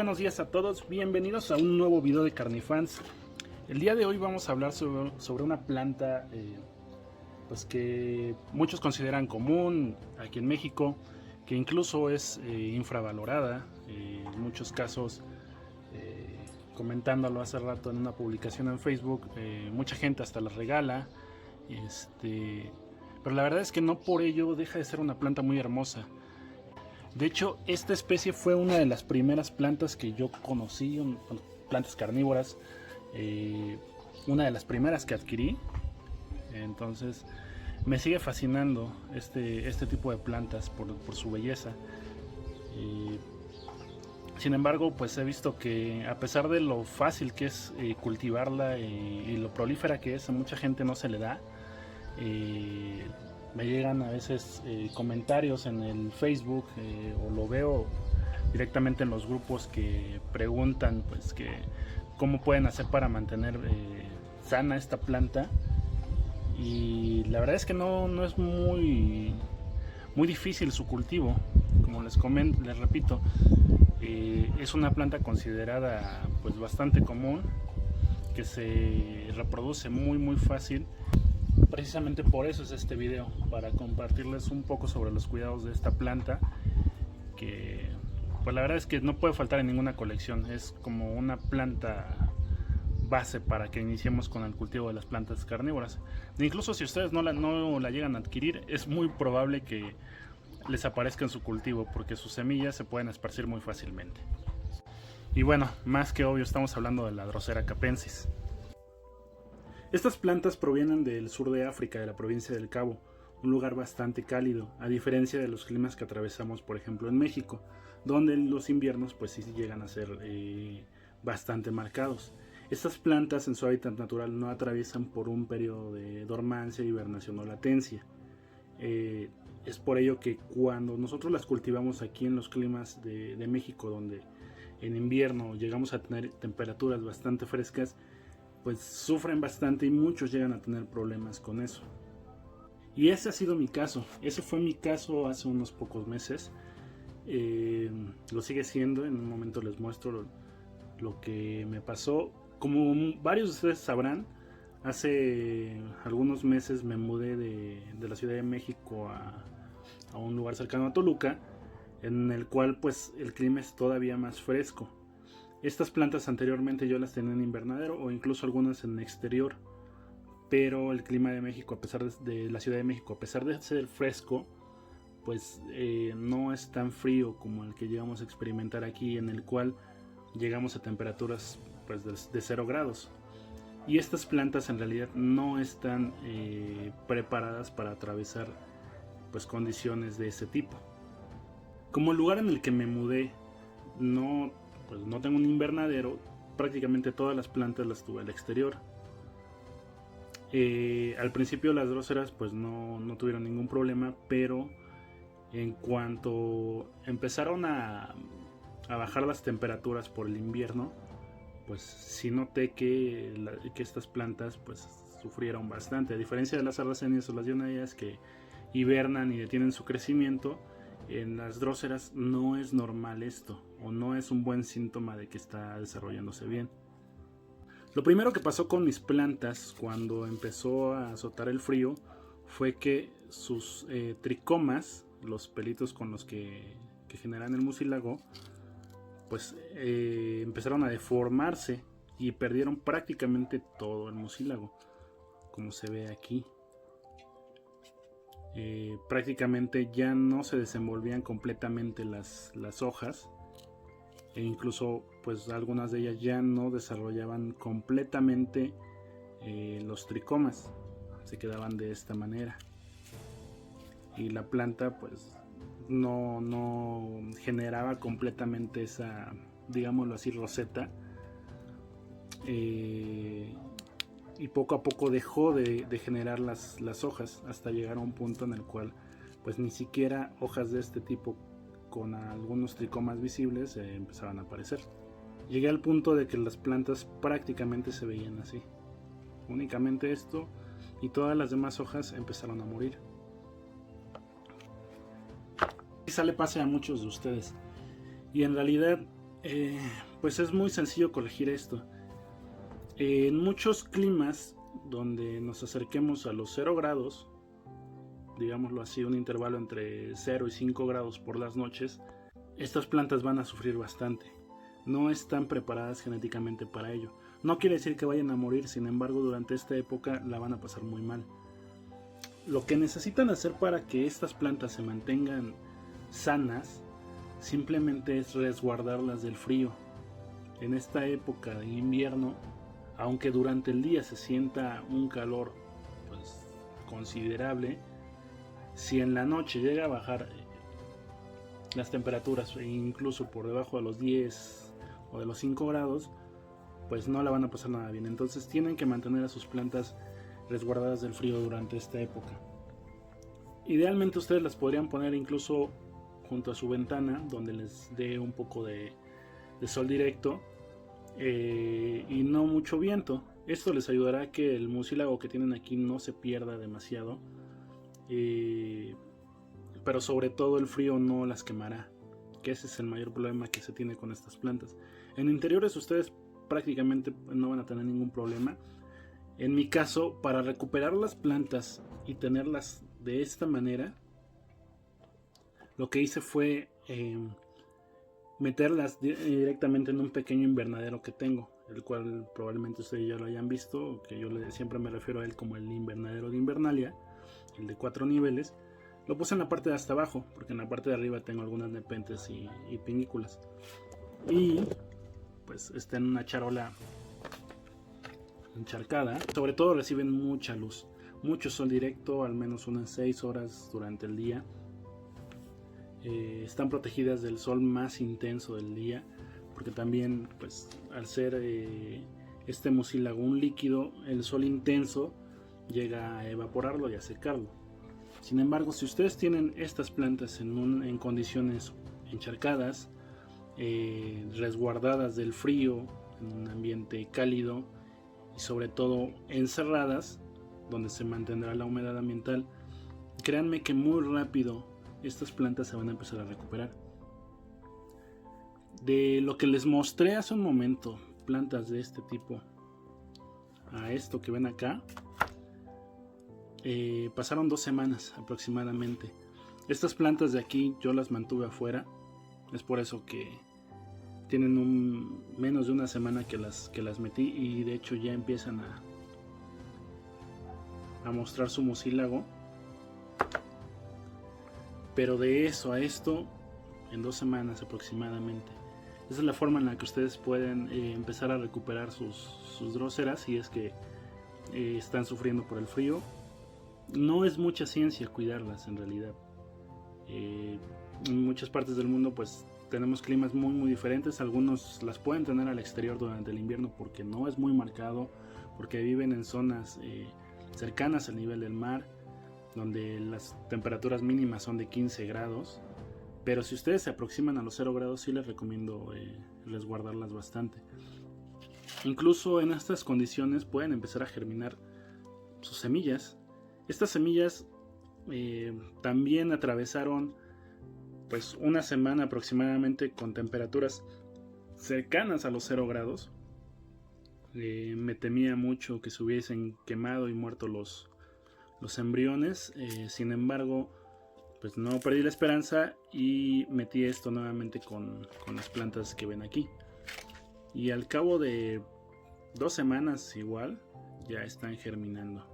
buenos días a todos, bienvenidos a un nuevo video de Carnifans. El día de hoy vamos a hablar sobre una planta pues que muchos consideran común aquí en México, que incluso es infravalorada, en muchos casos, comentándolo hace rato en una publicación en Facebook, mucha gente hasta la regala, pero la verdad es que no por ello deja de ser una planta muy hermosa. De hecho, esta especie fue una de las primeras plantas que yo conocí, plantas carnívoras, una de las primeras que adquirí. Entonces me sigue fascinando este tipo de plantas por su belleza. Sin embargo, pues he visto que a pesar de lo fácil que es cultivarla y lo prolífera que es, a mucha gente no se le da. Me llegan a veces comentarios en el Facebook o lo veo directamente en los grupos que preguntan pues que cómo pueden hacer para mantener sana esta planta, y la verdad es que no es muy difícil su cultivo. Como les repito, es una planta considerada pues bastante común, que se reproduce muy fácil. Precisamente por eso es este video, para compartirles un poco sobre los cuidados de esta planta, que pues la verdad es que no puede faltar en ninguna colección. Es como una planta base para que iniciemos con el cultivo de las plantas carnívoras. E incluso si ustedes no la llegan a adquirir, es muy probable que les aparezca en su cultivo, porque sus semillas se pueden esparcir muy fácilmente. Y bueno, más que obvio, estamos hablando de la Drosera capensis. Estas plantas provienen del sur de África, de la provincia del Cabo, un lugar bastante cálido, a diferencia de los climas que atravesamos, por ejemplo, en México, donde los inviernos pues sí llegan a ser bastante marcados. Estas plantas en su hábitat natural no atraviesan por un periodo de dormancia, hibernación o latencia. Es por ello que cuando nosotros las cultivamos aquí en los climas de México, donde en invierno llegamos a tener temperaturas bastante frescas, pues sufren bastante y muchos llegan a tener problemas con eso. Y ese ha sido mi caso. Ese fue mi caso hace unos pocos meses. Lo sigue siendo. En un momento les muestro lo que me pasó. Como varios de ustedes sabrán, hace algunos meses me mudé de la Ciudad de México a un lugar cercano a Toluca, en el cual pues el clima es todavía más fresco. Estas plantas anteriormente yo las tenía en invernadero o incluso algunas en exterior, pero el clima de México, a pesar de la Ciudad de México, a pesar de ser fresco, pues no es tan frío como el que llegamos a experimentar aquí, en el cual llegamos a temperaturas pues de 0 grados. Y estas plantas en realidad no están preparadas para atravesar pues condiciones de ese tipo. Como el lugar en el que me mudé no tengo un invernadero, prácticamente todas las plantas las tuve al exterior. Al principio las dróseras pues no tuvieron ningún problema, pero en cuanto empezaron a bajar las temperaturas por el invierno, pues sí noté que estas plantas pues sufrieron bastante. A diferencia de las sarracenias o las dioneias, que hibernan y detienen su crecimiento, en las dróseras no es normal esto, o no es un buen síntoma de que está desarrollándose bien. Lo primero que pasó con mis plantas cuando empezó a azotar el frío fue que sus tricomas, los pelitos con los que generan el mucílago, pues empezaron a deformarse y perdieron prácticamente todo el mucílago, como se ve aquí. Prácticamente ya no se desenvolvían completamente las hojas, e incluso pues algunas de ellas ya no desarrollaban completamente los tricomas, se quedaban de esta manera, y la planta pues no generaba completamente esa, digámoslo así, roseta, y poco a poco dejó de generar las hojas, hasta llegar a un punto en el cual pues ni siquiera hojas de este tipo con algunos tricomas visibles empezaban a aparecer. Llegué al punto de que las plantas prácticamente se veían así, únicamente esto, y todas las demás hojas empezaron a morir. Quizá le pase a muchos de ustedes, y en realidad Pues es muy sencillo corregir esto. En muchos climas donde nos acerquemos a los 0 grados, digámoslo así, un intervalo entre 0 y 5 grados por las noches, estas plantas van a sufrir bastante. No están preparadas genéticamente para ello. No quiere decir que vayan a morir, sin embargo, durante esta época la van a pasar muy mal. Lo que necesitan hacer para que estas plantas se mantengan sanas simplemente es resguardarlas del frío. En esta época de invierno, aunque durante el día se sienta un calor pues considerable, si en la noche llega a bajar las temperaturas incluso por debajo de los 10 o de los 5 grados, pues no la van a pasar nada bien. Entonces tienen que mantener a sus plantas resguardadas del frío durante esta época. Idealmente ustedes las podrían poner incluso junto a su ventana, donde les dé un poco de sol directo y no mucho viento. Esto les ayudará a que el mucílago que tienen aquí no se pierda demasiado, pero sobre todo el frío no las quemará, que ese es el mayor problema que se tiene con estas plantas. En interiores ustedes prácticamente no van a tener ningún problema. En mi caso, para recuperar las plantas y tenerlas de esta manera, lo que hice fue meterlas directamente en un pequeño invernadero que tengo, el cual probablemente ustedes ya lo hayan visto, que yo siempre me refiero a él como el invernadero de Invernalia, el de 4 niveles. Lo puse en la parte de hasta abajo, porque en la parte de arriba tengo algunas nepentes y pinículas. Y pues está en una charola encharcada. Sobre todo reciben mucha luz, mucho sol directo, al menos unas 6 horas durante el día. Están protegidas del sol más intenso del día, porque también pues al ser este mucílago un líquido, el sol intenso llega a evaporarlo y a secarlo. Sin embargo, si ustedes tienen estas plantas en condiciones encharcadas, resguardadas del frío, en un ambiente cálido y sobre todo encerradas, donde se mantendrá la humedad ambiental, créanme que muy rápido estas plantas se van a empezar a recuperar. De lo que les mostré hace un momento, plantas de este tipo, a esto que ven acá, pasaron 2 semanas aproximadamente. Estas plantas de aquí yo las mantuve afuera, es por eso que tienen menos de una semana que las metí, y de hecho ya empiezan a mostrar su mucílago. Pero de eso a esto, en 2 semanas aproximadamente. Esa es la forma en la que ustedes pueden empezar a recuperar sus dróseras si es que están sufriendo por el frío. No es mucha ciencia cuidarlas en realidad. En muchas partes del mundo pues tenemos climas muy diferentes. Algunos las pueden tener al exterior durante el invierno porque no es muy marcado, porque viven en zonas cercanas al nivel del mar, donde las temperaturas mínimas son de 15 grados. Pero si ustedes se aproximan a los 0 grados, sí les recomiendo resguardarlas bastante. Incluso en estas condiciones pueden empezar a germinar sus semillas. Estas semillas también atravesaron pues una semana aproximadamente con temperaturas cercanas a los 0 grados. Me temía mucho que se hubiesen quemado y muerto los embriones. Sin embargo, pues no perdí la esperanza y metí esto nuevamente con las plantas que ven aquí. Y al cabo de 2 semanas igual ya están germinando.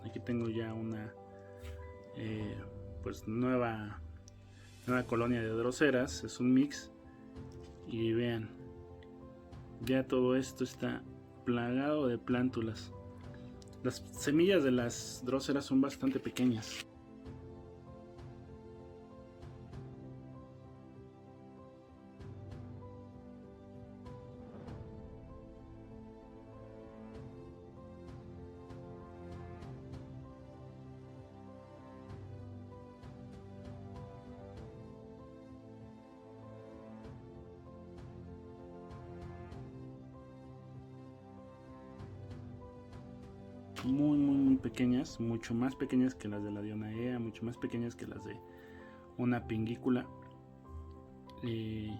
Aquí tengo ya una pues nueva colonia de droseras. Es un mix. Y vean, ya todo esto está plagado de plántulas. Las semillas de las dróseras son bastante pequeñas. Muy pequeñas, mucho más pequeñas que las de la Dionaea, mucho más pequeñas que las de una pingícula. Y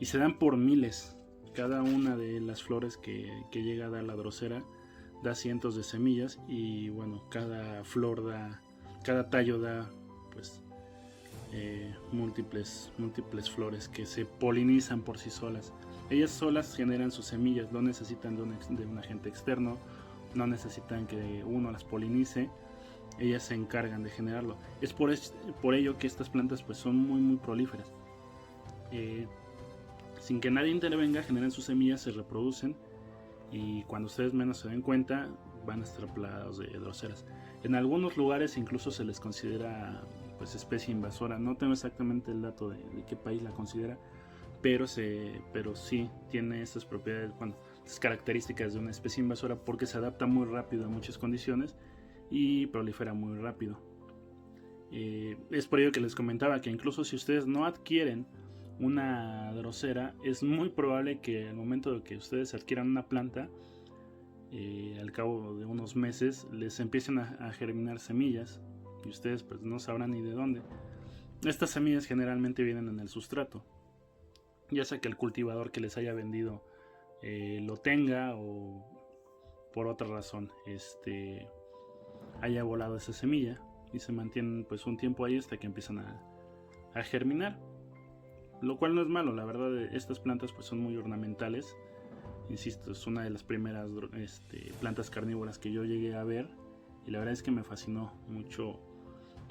y se dan por miles. Cada una de las flores que llega a dar la Drosera da cientos de semillas, y bueno, cada flor da, cada tallo da pues múltiples flores que se polinizan por sí solas. Ellas solas generan sus semillas, no necesitan de un agente externo, no necesitan que uno las polinice, ellas se encargan de generarlo. Es por ello que estas plantas pues son muy prolíferas. Sin que nadie intervenga, generan sus semillas, se reproducen, y cuando ustedes menos se den cuenta van a estar plagados de droseras. En algunos lugares incluso se les considera pues especie invasora. No tengo exactamente el dato de qué país la considera, pero sí tiene estas propiedades, bueno, estas características de una especie invasora, porque se adapta muy rápido a muchas condiciones y prolifera muy rápido. Es por ello que les comentaba que incluso si ustedes no adquieren una drosera, es muy probable que al momento de que ustedes adquieran una planta, al cabo de unos meses les empiecen a germinar semillas, y ustedes pues no sabrán ni de dónde. Estas semillas generalmente vienen en el sustrato, ya sea que el cultivador que les haya vendido lo tenga, o por otra razón haya volado esa semilla, y se mantienen pues un tiempo ahí hasta que empiezan a germinar, lo cual no es malo. La verdad, estas plantas pues son muy ornamentales. Insisto, es una de las primeras plantas carnívoras que yo llegué a ver, y la verdad es que me fascinó mucho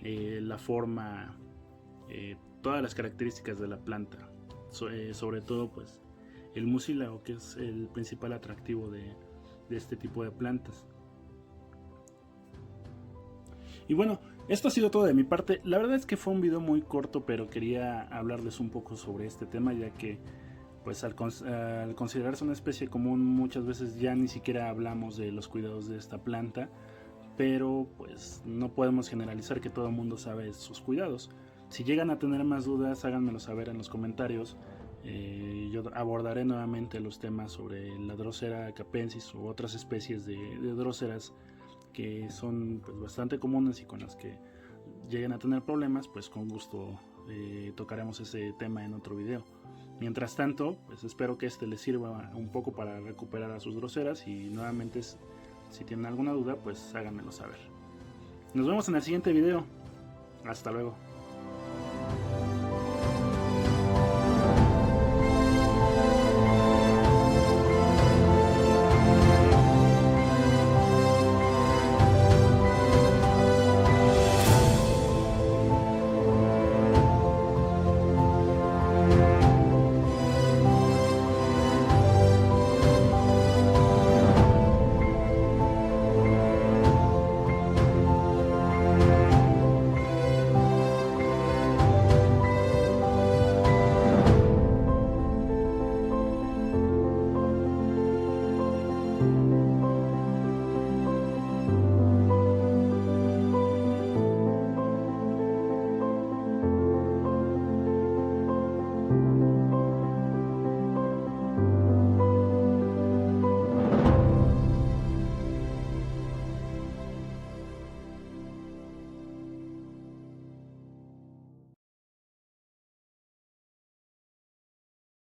la forma, todas las características de la planta, sobre todo pues el mucílago, que es el principal atractivo de este tipo de plantas. Y bueno, esto ha sido todo de mi parte. La verdad es que fue un video muy corto, pero quería hablarles un poco sobre este tema, ya que pues al considerarse una especie común, muchas veces ya ni siquiera hablamos de los cuidados de esta planta, pero pues no podemos generalizar que todo el mundo sabe sus cuidados. Si llegan a tener más dudas, háganmelo saber en los comentarios. Yo abordaré nuevamente los temas sobre la Drosera capensis u otras especies de droseras que son pues bastante comunes y con las que lleguen a tener problemas. Pues con gusto tocaremos ese tema en otro video. Mientras tanto, pues espero que les sirva un poco para recuperar a sus droseras, y nuevamente si tienen alguna duda pues háganmelo saber. Nos vemos en el siguiente video. Hasta luego.